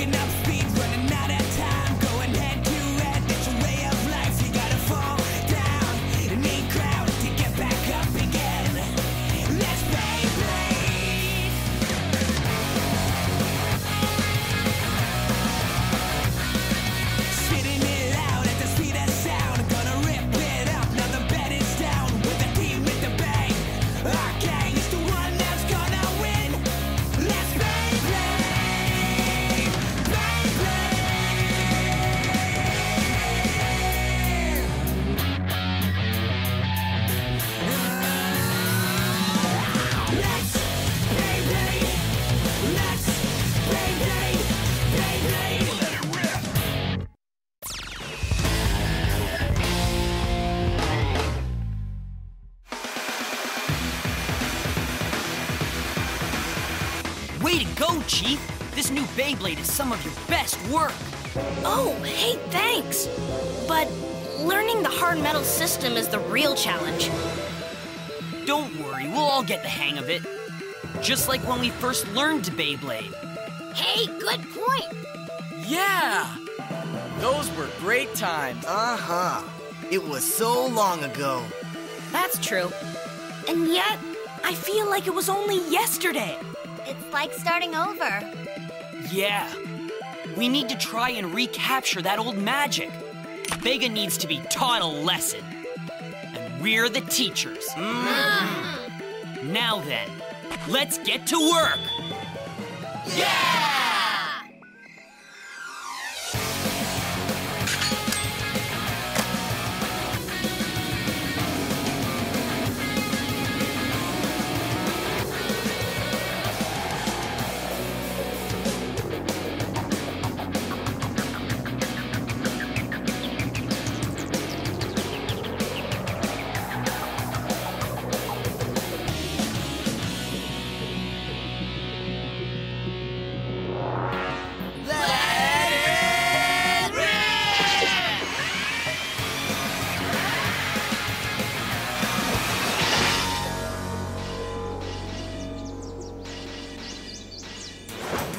picking up speed, running out of time, going head to head. It's a way of life. You gotta fall down and need ground to get back up again. Let's Beyblade. Spitting it out at the speed of sound. Gonna rip it up. Now the bet is down with the team with the bang. Our gang is the one that's gonna win. Let's Beyblade. Let's Beyblade. Let's Beyblade. Beyblade. Let it rip. Way to go, Chief! This new Beyblade is some of your best work. Oh, hey, thanks. But learning the hard metal system is the real challenge. Don't worry, we'll all get the hang of it. Just like when we first learned to Beyblade. Hey, good point. Yeah! Those were great times. Uh-huh. It was so long ago. That's true. And yet, I feel like it was only yesterday. It's like starting over. Yeah. We need to try and recapture that old magic. Vega needs to be taught a lesson. And we're the teachers. Now then, let's get to work! Yeah!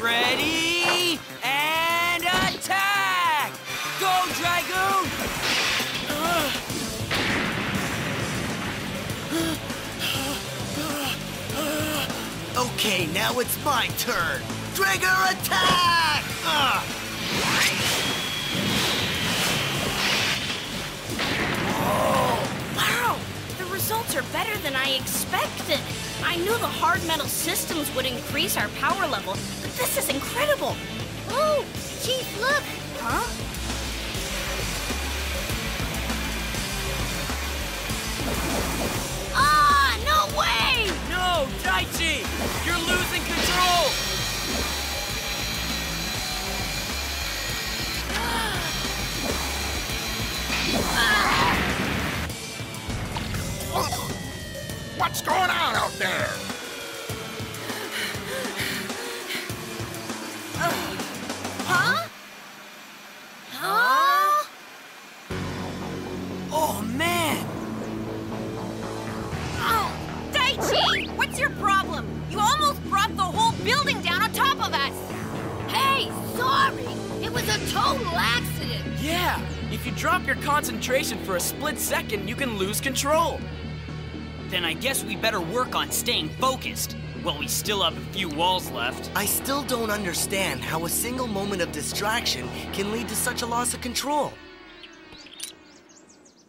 Ready, and attack! Go, Dragoon! Okay, now it's my turn. Drager attack! Wow, the results are better than I expected. I knew the hard metal systems would increase our power level, but this is incredible. Oh, Chief, look. Huh? Ah, no way! No, Daichi! You're losing control! What's going on out there? Huh? Huh? Oh, man! Oh, Daichi! What's your problem? You almost brought the whole building down on top of us! Hey, sorry. It was a total accident. Yeah! If you drop your concentration for a split second, you can lose control. Then I guess we better work on staying focused. Well, we still have a few walls left. I still don't understand how a single moment of distraction can lead to such a loss of control.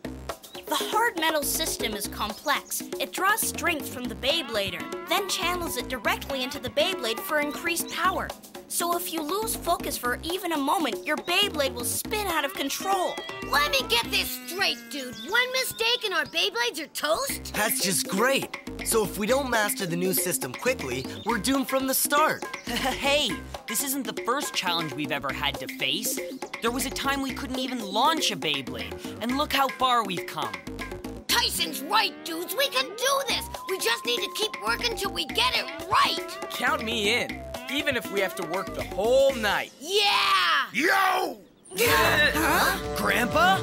The hard metal system is complex. It draws strength from the Beyblader, then channels it directly into the Beyblade for increased power. So if you lose focus for even a moment, your Beyblade will spin out of control. Let me get this straight, dude. One mistake and our Beyblades are toast? That's just great. So if we don't master the new system quickly, we're doomed from the start. Hey, this isn't the first challenge we've ever had to face. There was a time we couldn't even launch a Beyblade, and look how far we've come. Tyson's right, dudes. We can do this. We just need to keep working till we get it right. Count me in, even if we have to work the whole night. Yeah! Yo! Huh? Grandpa?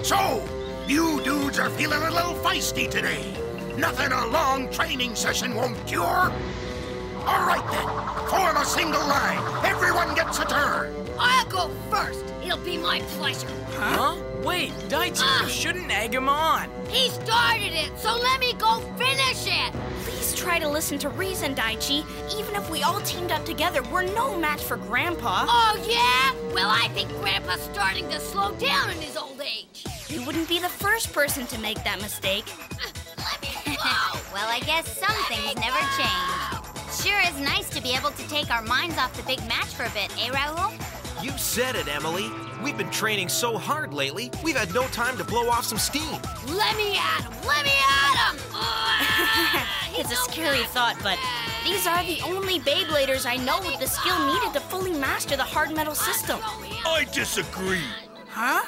So, you dudes are feeling a little feisty today. Nothing a long training session won't cure. All right then. Form a single line. Everyone gets a turn. I'll go first. It'll be my pleasure. Huh? Wait, Daichi, you shouldn't egg him on. He started it, so let me go finish it. Please try to listen to reason, Daichi. Even if we all teamed up together, we're no match for Grandpa. Oh, yeah? Well, I think Grandpa's starting to slow down in his old age. You wouldn't be the first person to make that mistake. Let me go. Well, I guess some things never change. Sure is nice to be able to take our minds off the big match for a bit, eh, Raoul? You said it, Emily. We've been training so hard lately, we've had no time to blow off some steam. Let me at him. Let me at him. It's a scary thought, but these are the only Beybladers I know with the skill needed to fully master the hard metal system. I disagree. Huh?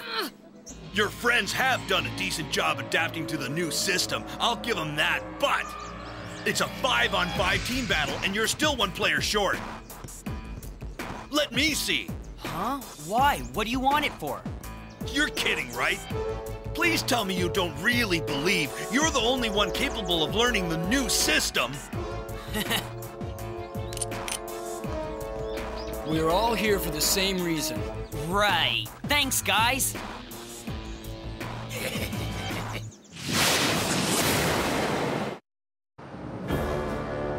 Your friends have done a decent job adapting to the new system. I'll give them that, but it's a 5-on-5 team battle, and you're still one player short. Let me see. Huh? Why? What do you want it for? You're kidding, right? Please tell me you don't really believe you're the only one capable of learning the new system. We're all here for the same reason. Right. Thanks, guys.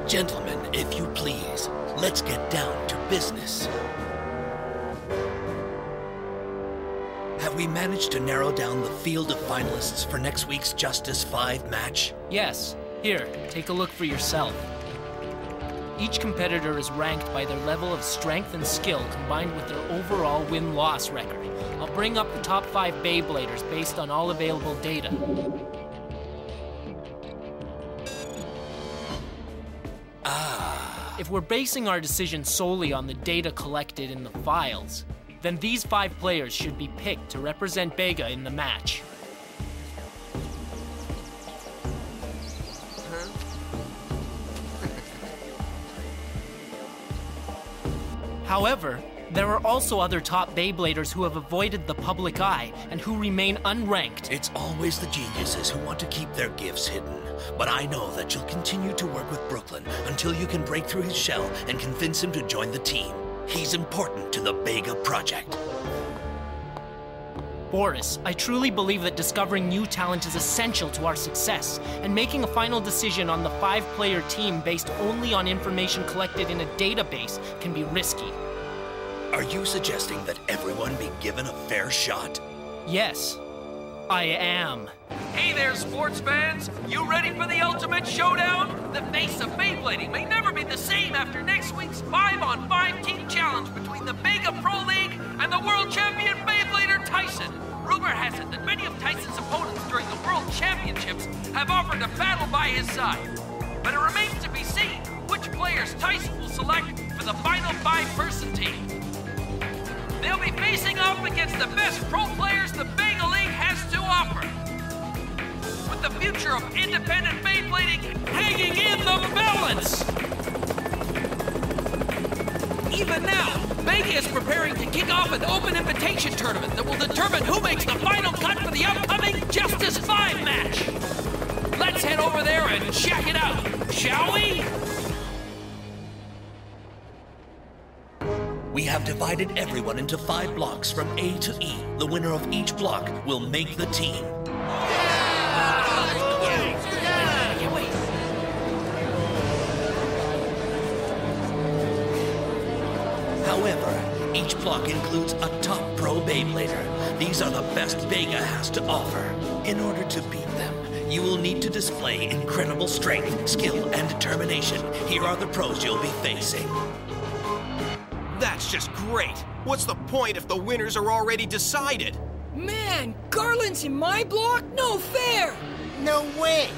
Gentlemen, if you please, let's get down to business. Have we managed to narrow down the field of finalists for next week's Justice 5 match? Yes. Here, take a look for yourself. Each competitor is ranked by their level of strength and skill combined with their overall win-loss record. I'll bring up the top 5 Beybladers based on all available data. If we're basing our decision solely on the data collected in the files, then these 5 players should be picked to represent Bega in the match. However, there are also other top Beybladers who have avoided the public eye and who remain unranked. It's always the geniuses who want to keep their gifts hidden. But I know that you'll continue to work with Brooklyn until you can break through his shell and convince him to join the team. He's important to the Bega project. Boris, I truly believe that discovering new talent is essential to our success, and making a final decision on the 5-player team based only on information collected in a database can be risky. Are you suggesting that everyone be given a fair shot? Yes, I am. Hey there, sports fans! You ready for the ultimate showdown? The face of Beyblading may never be the same after next week's 5-on-5 team challenge between the Bega Pro League and the world champion Beyblader Tyson. Rumor has it that many of Tyson's opponents during the World Championships have offered to battle by his side. But it remains to be seen which players Tyson will select for the final 5-person team. They'll be facing off against the best pro players the Bega League has to offer. With the future of independent Beyblading hanging in the balance! Even now, Bega is preparing to kick off an open invitation tournament that will determine who makes the final cut for the upcoming Justice 5 match. Let's head over there and check it out, shall we? We have divided everyone into 5 blocks from A to E. The winner of each block will make the team. However, each block includes a top pro Beyblader. These are the best Bega has to offer. In order to beat them, you will need to display incredible strength, skill, and determination. Here are the pros you'll be facing. That's just great. What's the point if the winners are already decided? Man, Garland's in my block? No fair! No way!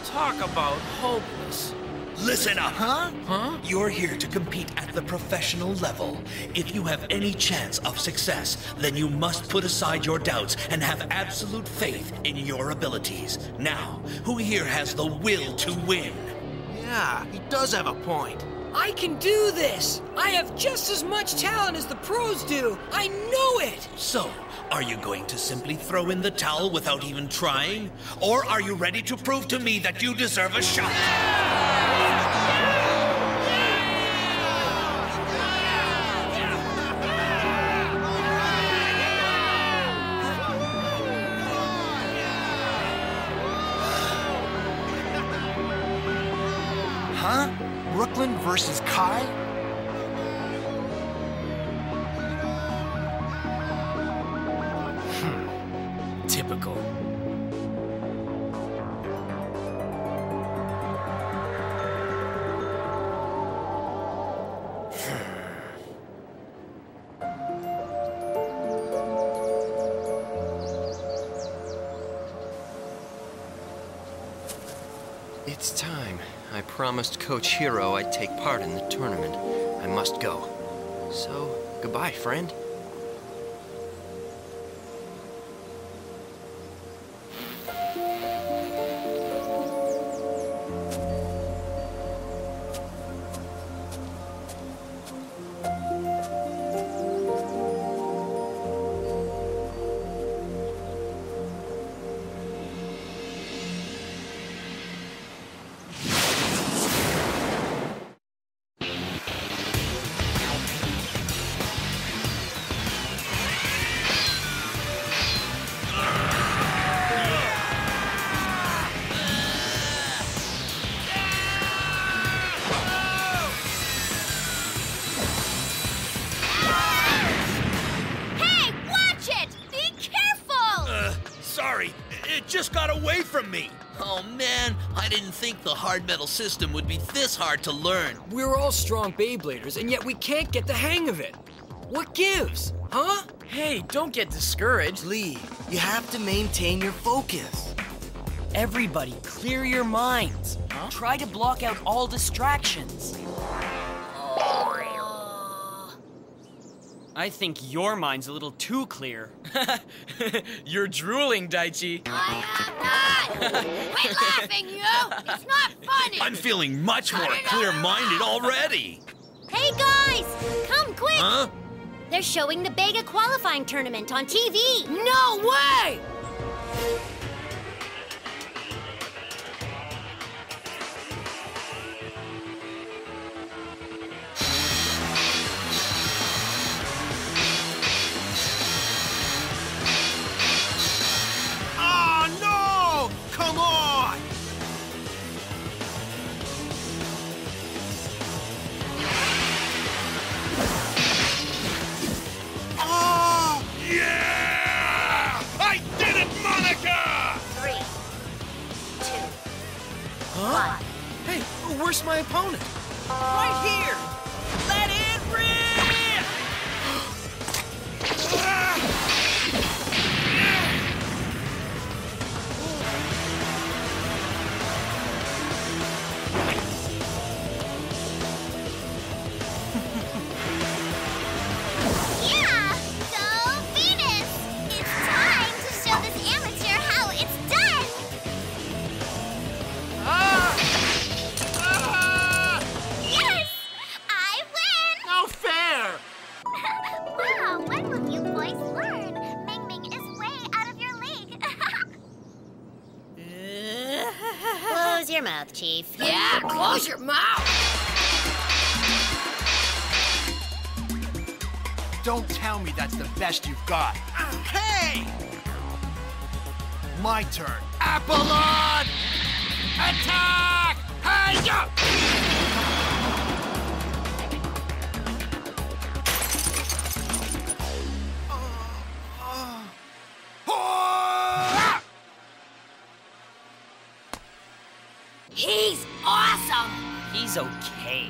Talk about hopeless. Listen up! Huh? You're here to compete at the professional level. If you have any chance of success, then you must put aside your doubts and have absolute faith in your abilities. Now, who here has the will to win? Yeah, he does have a point. I can do this! I have just as much talent as the pros do! I know it! So, are you going to simply throw in the towel without even trying? Or are you ready to prove to me that you deserve a shot? Kai? Typical. It's time. I promised Coach Hero I'd take part in the tournament. I must go. So, goodbye, friend. It just got away from me! Oh man, I didn't think the hard metal system would be this hard to learn. We're all strong Beybladers, and yet we can't get the hang of it. What gives, huh? Hey, don't get discouraged. Lee, you have to maintain your focus. Everybody, clear your minds. Try to block out all distractions. I think your mind's a little too clear. You're drooling, Daichi. I am not! Quit laughing, you! It's not funny! I'm feeling much more clear-minded already. Hey, guys! Come quick! Huh? They're showing the Bega qualifying tournament on TV. No way! Hey, where's my opponent? Right here! Let it rip! Yeah! Go Venus! It's time to show this amateur how it's done! Yes! I win! No fair! Wow, when will you boys learn? Ming Ming is way out of your league. Close your mouth, Chief. Yeah, close your mouth! Don't tell me that's the best you've got. Hey! My turn. Apollon! Attack! Hi-ya! He's awesome! He's okay.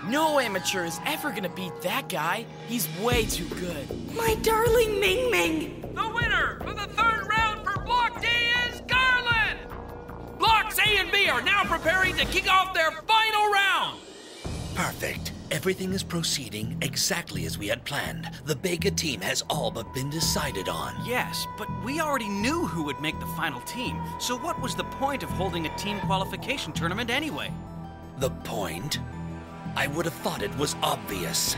No amateur is ever gonna beat that guy. He's way too good. My darling Ming Ming! The winner for the third round for Block D is Garland! Blocks A and B are now preparing to kick off their final round! Perfect. Everything is proceeding exactly as we had planned. The Bega team has all but been decided on. Yes, but we already knew who would make the final team, so what was the point of holding a team qualification tournament anyway? The point? I would have thought it was obvious.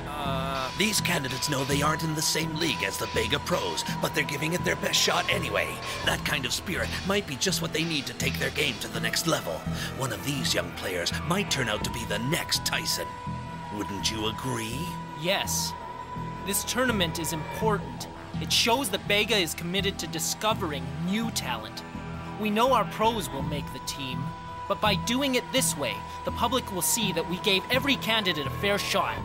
These candidates know they aren't in the same league as the Bega pros, but they're giving it their best shot anyway. That kind of spirit might be just what they need to take their game to the next level. One of these young players might turn out to be the next Tyson. Wouldn't you agree? Yes. This tournament is important. It shows that Bega is committed to discovering new talent. We know our pros will make the team. But by doing it this way, the public will see that we gave every candidate a fair shot.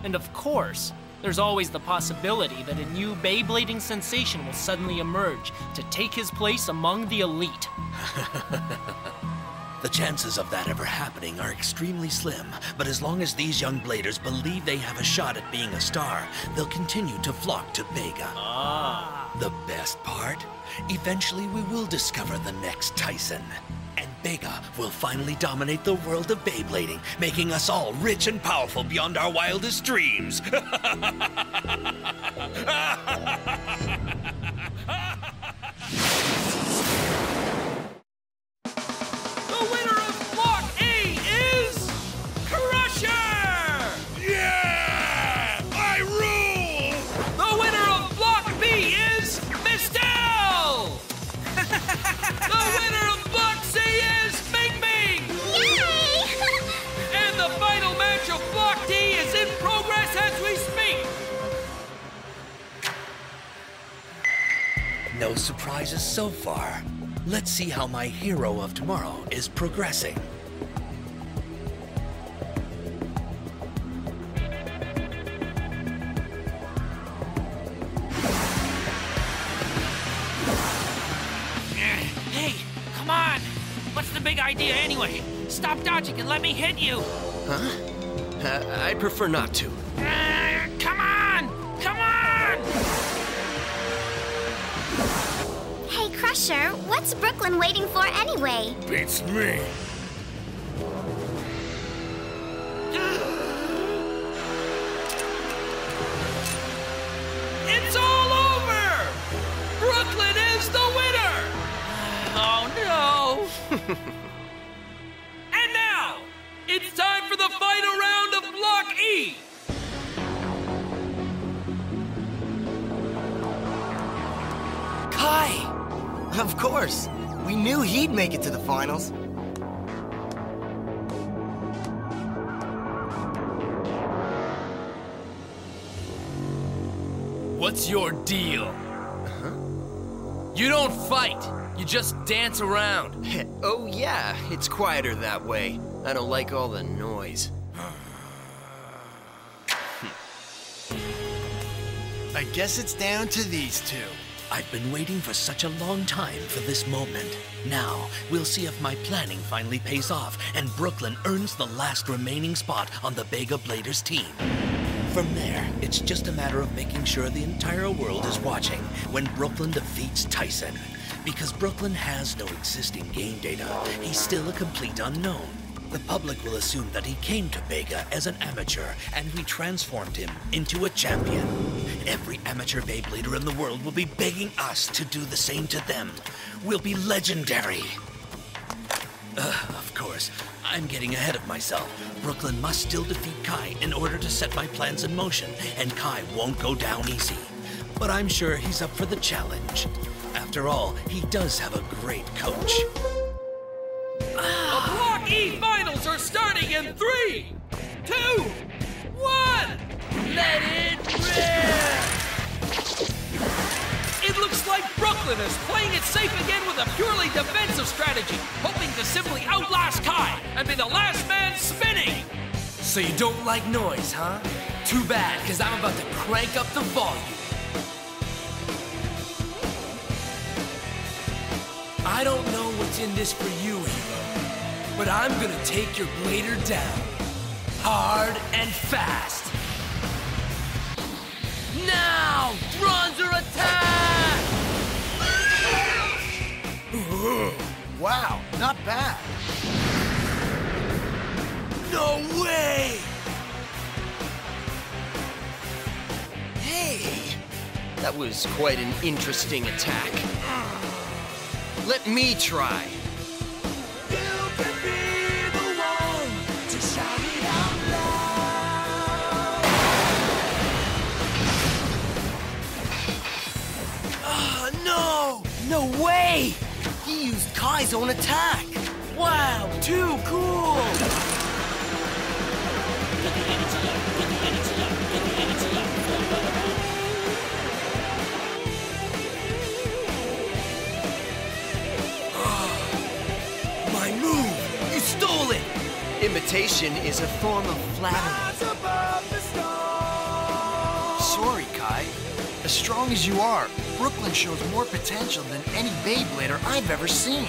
And of course, there's always the possibility that a new Beyblading sensation will suddenly emerge to take his place among the elite. The chances of that ever happening are extremely slim, but as long as these young bladers believe they have a shot at being a star, they'll continue to flock to Bega. The best part? Eventually we will discover the next Tyson. And Bega will finally dominate the world of Beyblading, making us all rich and powerful beyond our wildest dreams. No surprises so far. Let's see how my hero of tomorrow is progressing. Hey, come on! What's the big idea anyway? Stop dodging and let me hit you! Huh? I prefer not to. Come on! Come on! Hey, Crusher, what's Brooklyn waiting for anyway? Beats me. It's all over! Brooklyn is the winner! Oh no! And now, it's time for the final round of Block E! Kai! Of course. We knew he'd make it to the finals. What's your deal? You don't fight. You just dance around. Oh yeah, it's quieter that way. I don't like all the noise. I guess it's down to these two. I've been waiting for such a long time for this moment. Now, we'll see if my planning finally pays off and Brooklyn earns the last remaining spot on the Bega Bladers team. From there, it's just a matter of making sure the entire world is watching when Brooklyn defeats Tyson. Because Brooklyn has no existing game data, he's still a complete unknown. The public will assume that he came to Bega as an amateur, and we transformed him into a champion. Every amateur Beyblader in the world will be begging us to do the same to them. We'll be legendary. Of course, I'm getting ahead of myself. Brooklyn must still defeat Kai in order to set my plans in motion, and Kai won't go down easy. But I'm sure he's up for the challenge. After all, he does have a great coach. The Block E finals are starting in 3, 2, 1! Let it rip! It looks like Brooklyn is playing it safe again with a purely defensive strategy, hoping to simply outlast Kai and be the last man spinning! So you don't like noise, huh? Too bad, because I'm about to crank up the volume. I don't know what's in this for you, hero, but I'm gonna take your blader down. Hard and fast. Now, Bronzer attack! Wow, not bad. No way! Hey, that was quite an interesting attack. Let me try. You can be the one to shout it out loud. No! No way! He used Kai's own attack. Wow, too cool! My move! Imitation is a form of flattery. Sorry, Kai. As strong as you are, Brooklyn shows more potential than any Beyblader I've ever seen.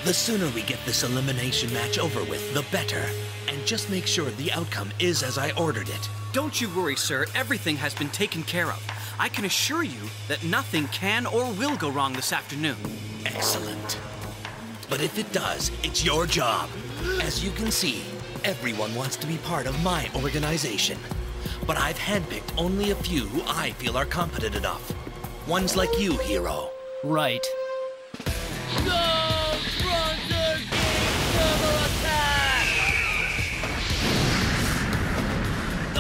The sooner we get this elimination match over with, the better. And just make sure the outcome is as I ordered it. Don't you worry, sir. Everything has been taken care of. I can assure you that nothing can or will go wrong this afternoon. Excellent. But if it does, it's your job. As you can see, everyone wants to be part of my organization. But I've handpicked only a few who I feel are competent enough. Ones like you, Hero. Right.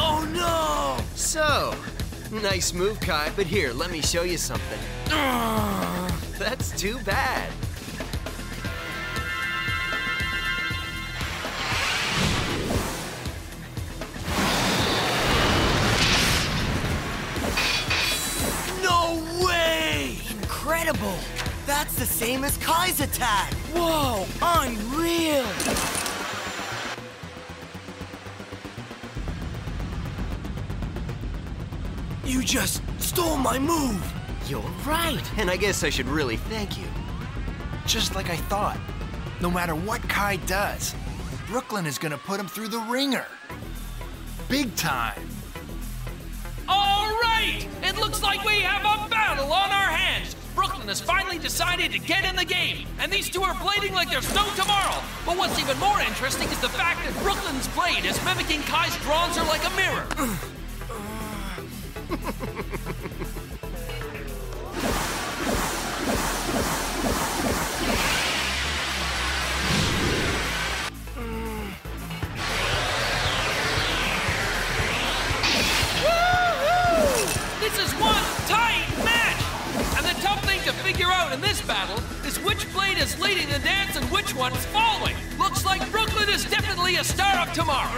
Oh no! So, nice move, Kai, but here, let me show you something. That's too bad. No way! Incredible! That's the same as Kai's attack! Whoa, unreal! You just stole my move! You're right, and I guess I should really thank you. Just like I thought. No matter what Kai does, Brooklyn is gonna put him through the ringer. Big time. All right! It looks like we have a battle on our hands! Brooklyn has finally decided to get in the game, and these two are blading like there's no tomorrow. But what's even more interesting is the fact that Brooklyn's blade is mimicking Kai's bronzer like a mirror. This is one tight match! And the tough thing to figure out in this battle is which blade is leading the dance and which one is following. Looks like Brooklyn is definitely a star of tomorrow.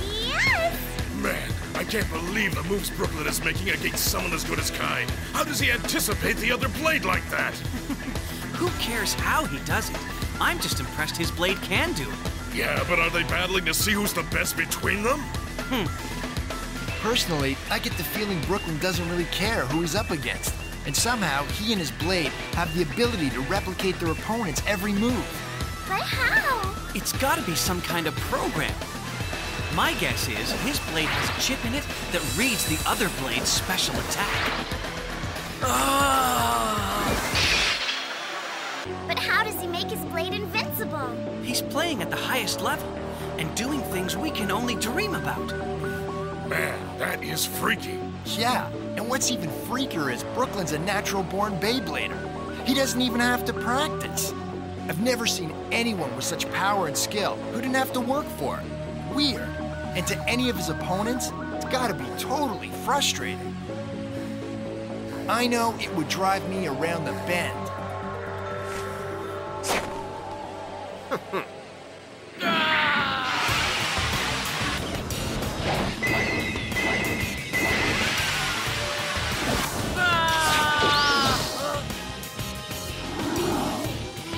Yes! Man, I can't believe the moves Brooklyn is making against someone as good as Kai. How does he anticipate the other blade like that? Who cares how he does it? I'm just impressed his blade can do it. Yeah, but are they battling to see who's the best between them? Personally, I get the feeling Brooklyn doesn't really care who he's up against. And somehow, he and his blade have the ability to replicate their opponent's every move. But how? It's gotta be some kind of program. My guess is his blade has a chip in it that reads the other blade's special attack. But how does he make his blade invincible? He's playing at the highest level and doing things we can only dream about. Man, that is freaky. Yeah, and what's even freakier is Brooklyn's a natural-born Beyblader. He doesn't even have to practice. I've never seen anyone with such power and skill who didn't have to work for it. Weird. And to any of his opponents, it's gotta be totally frustrating. I know it would drive me around the bend.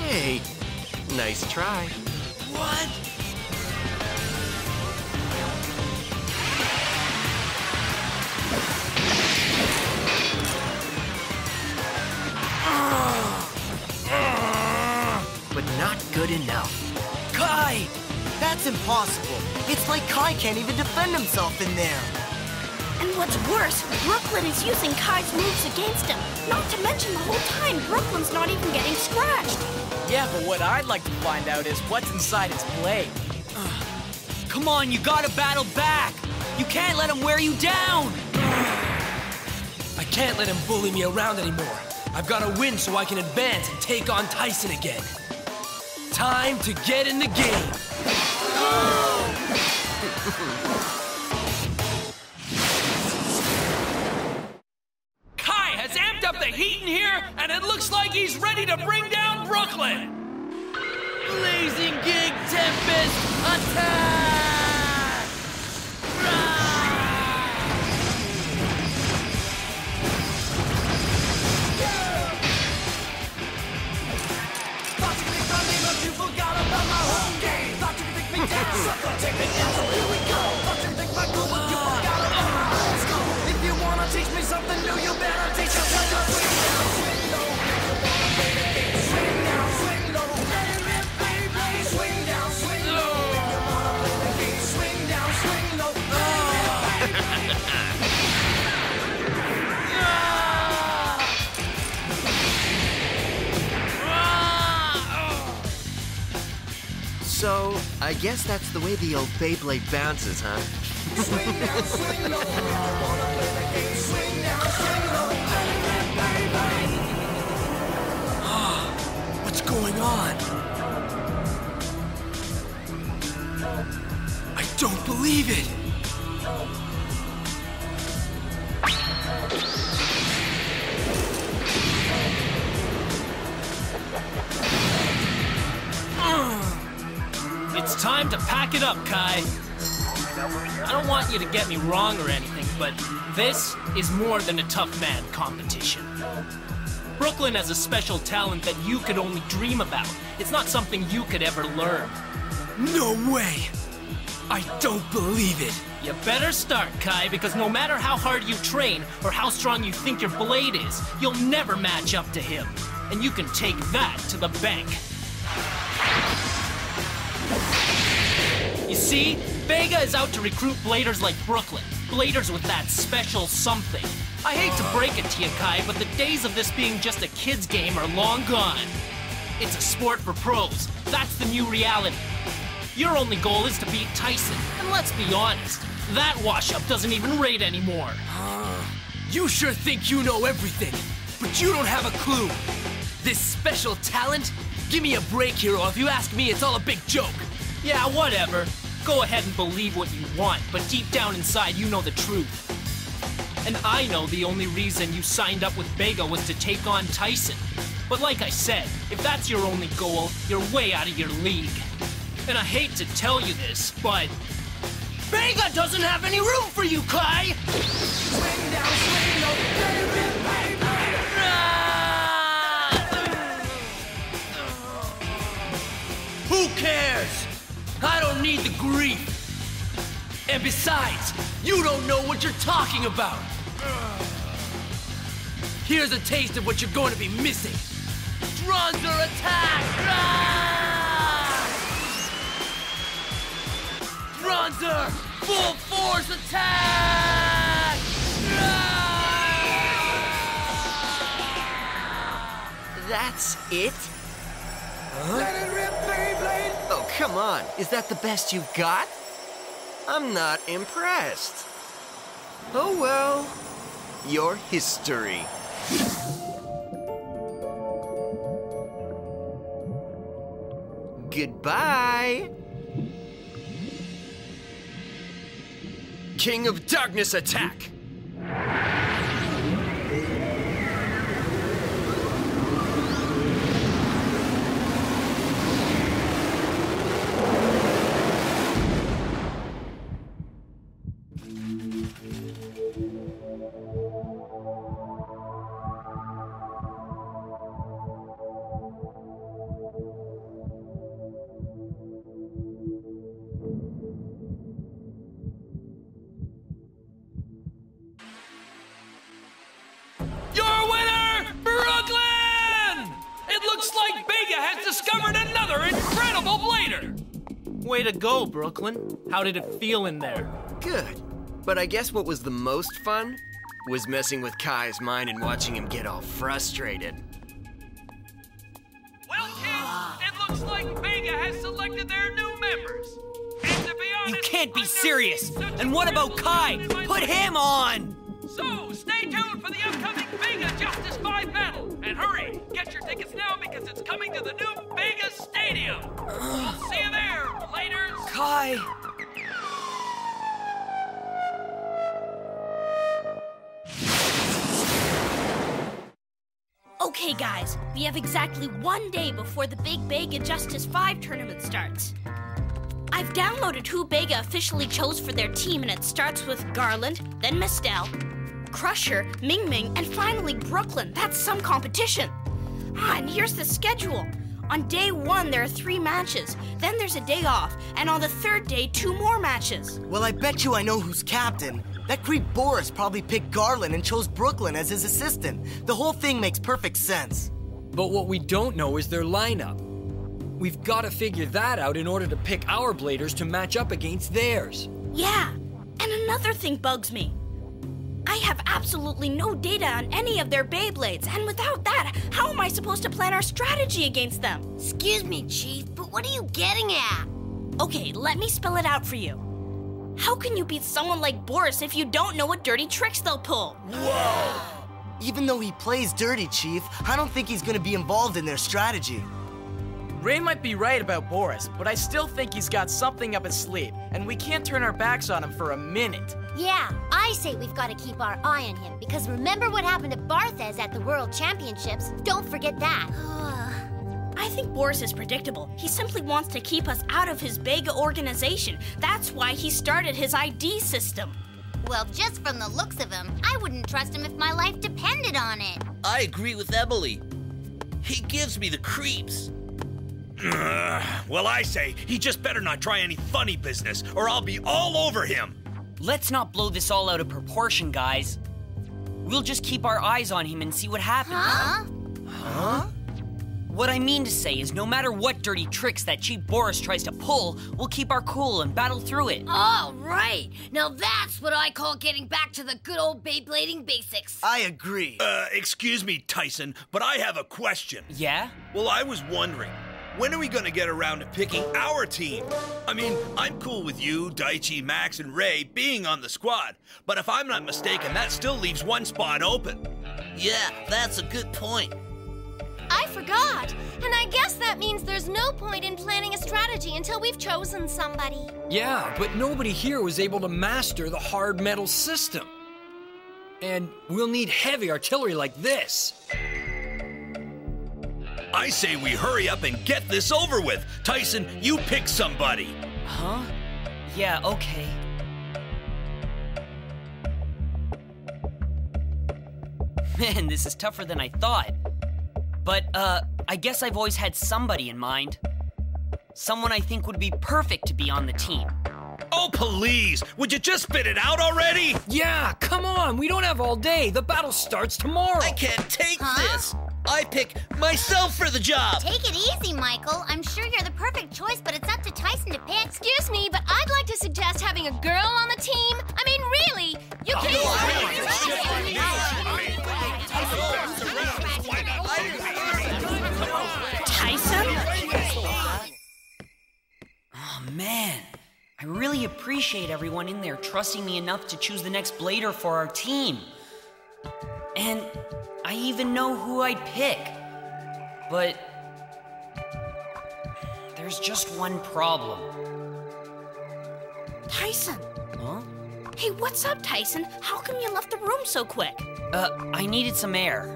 Hey, nice try. What? But not good enough. Kai! That's impossible. It's like Kai can't even defend himself in there. And what's worse, Brooklyn is using Kai's moves against him. Not to mention the whole time, Brooklyn's not even getting scratched. Yeah, but what I'd like to find out is what's inside his blade. Come on, you gotta battle back! You can't let him wear you down! I can't let him bully me around anymore. I've got to win so I can advance and take on Tyson again. Time to get in the game. Kai has amped up the heat in here, and it looks like he's ready to bring down Brooklyn! Blazing Gig Tempest, attack! If you wanna teach me something new, you better teach yourself to swing down, swing low. Swing down, swing low. Baby, swing down, swing low. If you wanna play the game, swing down, swing low. So, I guess that's the way the old Beyblade bounces, huh? Swing down, swing low. If you wanna play the game, swing down, swing low. What's going on? I don't believe it. It's time to pack it up, Kai. I don't want you to get me wrong or anything, but this is more than a tough man competition. Brooklyn has a special talent that you could only dream about. It's not something you could ever learn. No way! I don't believe it. You better start, Kai, because no matter how hard you train or how strong you think your blade is, you'll never match up to him. And you can take that to the bank. You see, Vega is out to recruit bladers like Brooklyn. Bladers with that special something. I hate to break it to you, Kai, but the days of this being just a kid's game are long gone. It's a sport for pros. That's the new reality. Your only goal is to beat Tyson. And let's be honest, that wash-up doesn't even rate anymore. You sure think you know everything, but you don't have a clue. This special talent? Give me a break, Hero. If you ask me, it's all a big joke. Yeah, whatever. Go ahead and believe what you want, but deep down inside, you know the truth. And I know the only reason you signed up with Vega was to take on Tyson. But like I said, if that's your only goal, you're way out of your league. And I hate to tell you this, but Vega doesn't have any room for you, Kai! Swing down, swing low, baby, baby. cares? I don't need the grief. And besides, you don't know what you're talking about. Here's a taste of what you're going to be missing. Bronzer attack! Bronzer, full force attack! That's it? Huh? Let it rip, Beyblade! Oh, come on. Is that the best you've got? I'm not impressed. Oh well. Your history. Goodbye. King of Darkness attack! Your winner, Brooklyn! It looks like Bega has discovered another incredible blader! Way to go, Brooklyn. How did it feel in there? Good. But I guess what was the most fun was messing with Kai's mind and watching him get all frustrated. Well, kids, it looks like Bega has selected their new members. And to be honest, You can't be serious! And what about Kai? Put him on! So, stay tuned for the upcoming Bega Justice 5 battle. And hurry, get your tickets now because it's coming to the new Bega Stadium. We'll see you there, bladers. Kai! Okay, guys, we have exactly 1 day before the big Bega Justice 5 tournament starts. I've downloaded who Bega officially chose for their team, and it starts with Garland, then Mistel, Crusher, Ming Ming, and finally Brooklyn. That's some competition. And here's the schedule. On day 1, there are 3 matches. Then there's a day off, and on the 3rd day, 2 more matches. Well, I bet you I know who's captain. That creep Boris probably picked Garland and chose Brooklyn as his assistant. The whole thing makes perfect sense. But what we don't know is their lineup. We've got to figure that out in order to pick our bladers to match up against theirs. Yeah, and another thing bugs me. I have absolutely no data on any of their Beyblades, and without that, how am I supposed to plan our strategy against them? Excuse me, Chief, but what are you getting at? Okay, let me spell it out for you. How can you beat someone like Boris if you don't know what dirty tricks they'll pull? Whoa! Even though he plays dirty, Chief, I don't think he's gonna be involved in their strategy. Ray might be right about Boris, but I still think he's got something up his sleeve, and we can't turn our backs on him for a minute. Yeah, I say we've got to keep our eye on him, because remember what happened to Barthez at the World Championships? Don't forget that. I think Boris is predictable. He simply wants to keep us out of his Bega organization. That's why he started his ID system. Well, just from the looks of him, I wouldn't trust him if my life depended on it. I agree with Emily. He gives me the creeps. Well, I say, he just better not try any funny business, or I'll be all over him. Let's not blow this all out of proportion, guys. We'll just keep our eyes on him and see what happens. Huh? What I mean to say is no matter what dirty tricks that cheap Boris tries to pull, we'll keep our cool and battle through it. All right. Now that's what I call getting back to the good old Beyblading basics. I agree. Excuse me, Tyson, but I have a question. Yeah? Well, I was wondering, when are we gonna get around to picking our team? I mean, I'm cool with you, Daichi, Max, and Ray being on the squad, but if I'm not mistaken, that still leaves one spot open. Yeah, that's a good point. I forgot. And I guess that means there's no point in planning a strategy until we've chosen somebody. Yeah, but nobody here was able to master the hard metal system. And we'll need heavy artillery like this. I say we hurry up and get this over with. Tyson, you pick somebody. Huh? Yeah, okay. Man, this is tougher than I thought. But, I guess I've always had somebody in mind. Someone I think would be perfect to be on the team. Oh, please! Would you just spit it out already? Yeah, come on! We don't have all day. The battle starts tomorrow. I can't take this! I pick myself for the job! Take it easy, Michael. I'm sure you're the perfect choice, but it's up to Tyson to pick. Excuse me, but I'd like to suggest having a girl on the team. I mean, really, you can't... Tyson? Oh, man. I really appreciate everyone in there trusting me enough to choose the next Blader for our team. And I even know who I'd pick. But there's just one problem. Tyson! Huh? Hey, what's up, Tyson? How come you left the room so quick? I needed some air.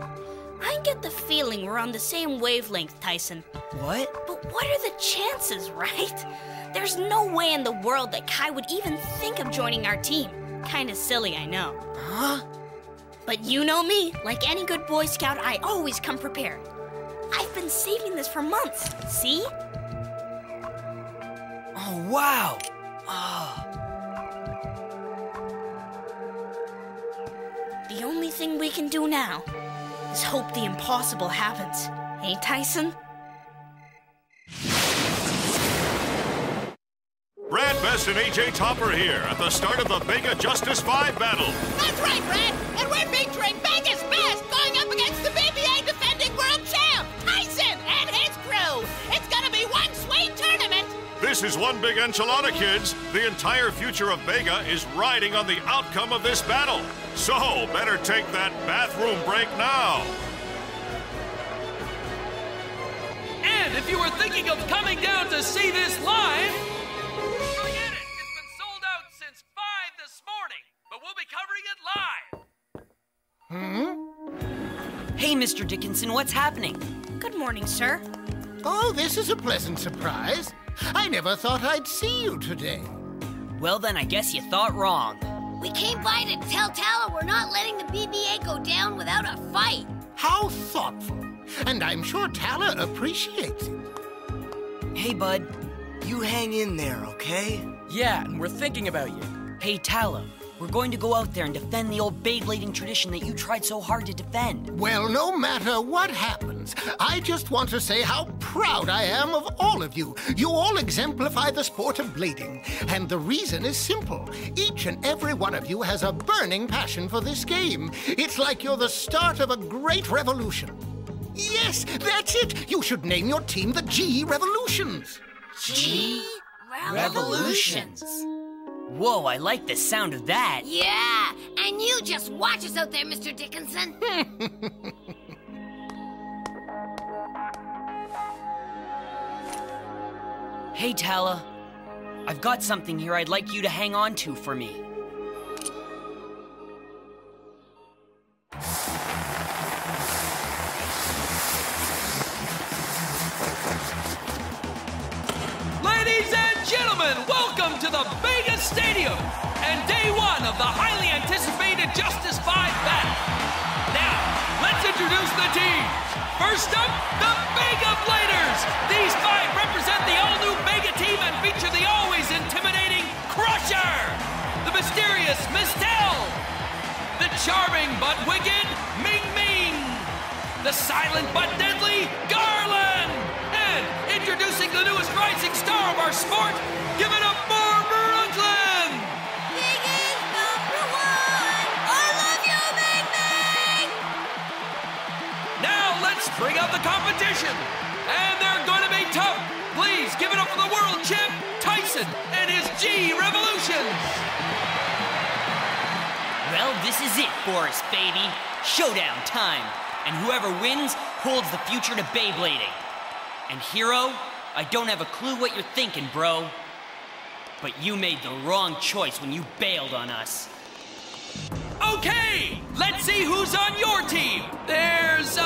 I get the feeling we're on the same wavelength, Tyson. What? But what are the chances, right? There's no way in the world that Kai would even think of joining our team. Kinda silly, I know. Huh? But you know me. Like any good Boy Scout, I always come prepared. I've been saving this for months. See? Oh, wow. The only thing we can do now is hope the impossible happens. Hey, Tyson? Brad Best and AJ Topper here at the start of the Bega Justice 5 battle. That's right, Brad. And we're featuring Vegas Best going up against the BBA defending world champ, Tyson, and his crew. It's gonna be one sweet tournament. This is one big enchilada, kids. The entire future of Bega is riding on the outcome of this battle. So, better take that bathroom break now. And if you were thinking of coming down to see this live, forget it. It's been sold out since 5 this morning, but we'll be covering it live. Hey, Mr. Dickinson, what's happening? Good morning, sir. Oh, this is a pleasant surprise. I never thought I'd see you today. Well, then I guess you thought wrong. We came by to tell Tala we're not letting the BBA go down without a fight. How thoughtful. And I'm sure Tala appreciates it. Hey, bud. You hang in there, okay? Yeah, and we're thinking about you. Hey, Tala. We're going to go out there and defend the old Beyblading tradition that you tried so hard to defend. Well, no matter what happens, I just want to say how proud I am of all of you. You all exemplify the sport of blading. And the reason is simple. Each and every one of you has a burning passion for this game. It's like you're the start of a great revolution. Yes, that's it. You should name your team the G Revolutions. G Revolutions. Whoa, I like the sound of that. Yeah, and you just watch us out there, Mr. Dickinson. Hey, Tala. I've got something here I'd like you to hang on to for me. Ladies and gentlemen, welcome to the Bega Stadium and day one of the highly anticipated Justice 5 battle. Now, let's introduce the team. First up, the Bega Bladers. These 5 represent the all-new Bega team and feature the always intimidating Crusher, the mysterious Mistel, the charming but wicked Ming Ming, the silent but deadly Garland, and introducing the newest rising star of our sport, give it up for Brooklyn! Big is #1! I love you, Ming Ming! Now let's bring out the competition. And they're going to be tough. Please give it up for the world champ, Tyson, and his G Revolutions. Well, this is it, Boris, baby. Showdown time. And whoever wins holds the future to Beyblading. And Hero, I don't have a clue what you're thinking, bro. But you made the wrong choice when you bailed on us. Okay, let's see who's on your team. There's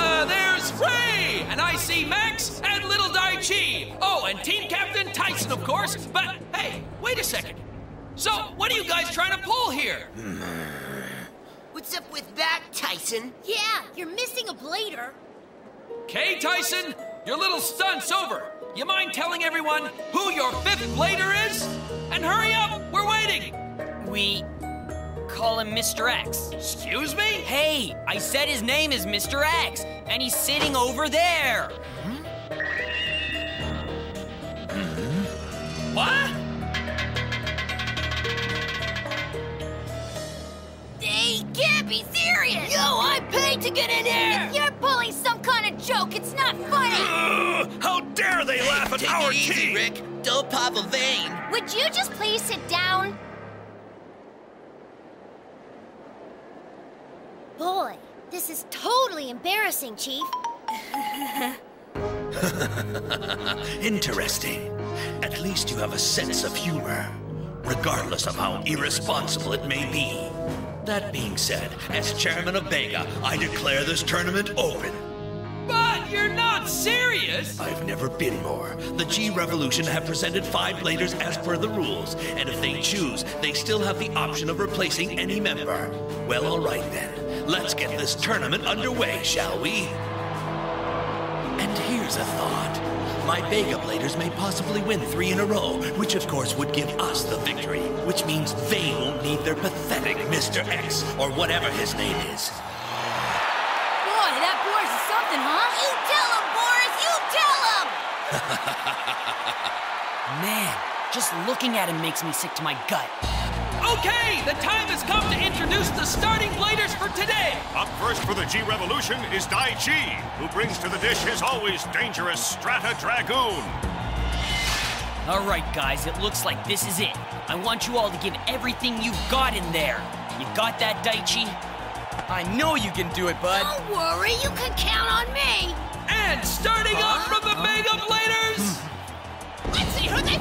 Ray, and I see Max and Little Dai Chi. Oh, and team captain Tyson, of course. But hey, wait a second. So, what are you guys trying to pull here? What's up with that, Tyson? Yeah, you're missing a blader. Okay, Tyson, your little stunt's over. You mind telling everyone who your fifth blader is? And hurry up, we're waiting! We call him Mr. X. Excuse me? Hey, I said his name is Mr. X, and he's sitting over there. What? They can't be serious! Yo, I paid to get in here! If you're pulling some kind of joke, it's not funny! How dare they laugh at our Take it easy, team? Rick. Don't pop a vein. Would you just please sit down? Boy, this is totally embarrassing, Chief. Interesting. At least you have a sense of humor, regardless of how irresponsible it may be. That being said, as chairman of Bega, I declare this tournament open. But you're not serious! I've never been more. The G Revolution have presented 5 bladers as per the rules, and if they choose, they still have the option of replacing any member. Well, all right then. Let's get this tournament underway, shall we? And here's a thought. My Bega bladers may possibly win 3 in a row, which of course would give us the victory, which means they won't need their pathetic Mr. X, or whatever his name is. Boy, that Boris is something, huh? You tell him, Boris! You tell him! Man, just looking at him makes me sick to my gut. Okay, the time has come to introduce the starting bladers for today. Up first for the G Revolution is Dai Chi, who brings to the dish his always dangerous Strata Dragoon. All right, guys, it looks like this is it. I want you all to give everything you've got in there. You got that, Daichi? I know you can do it, bud. Don't worry, you can count on me! And starting off from the Bega Bladers... Let's see who they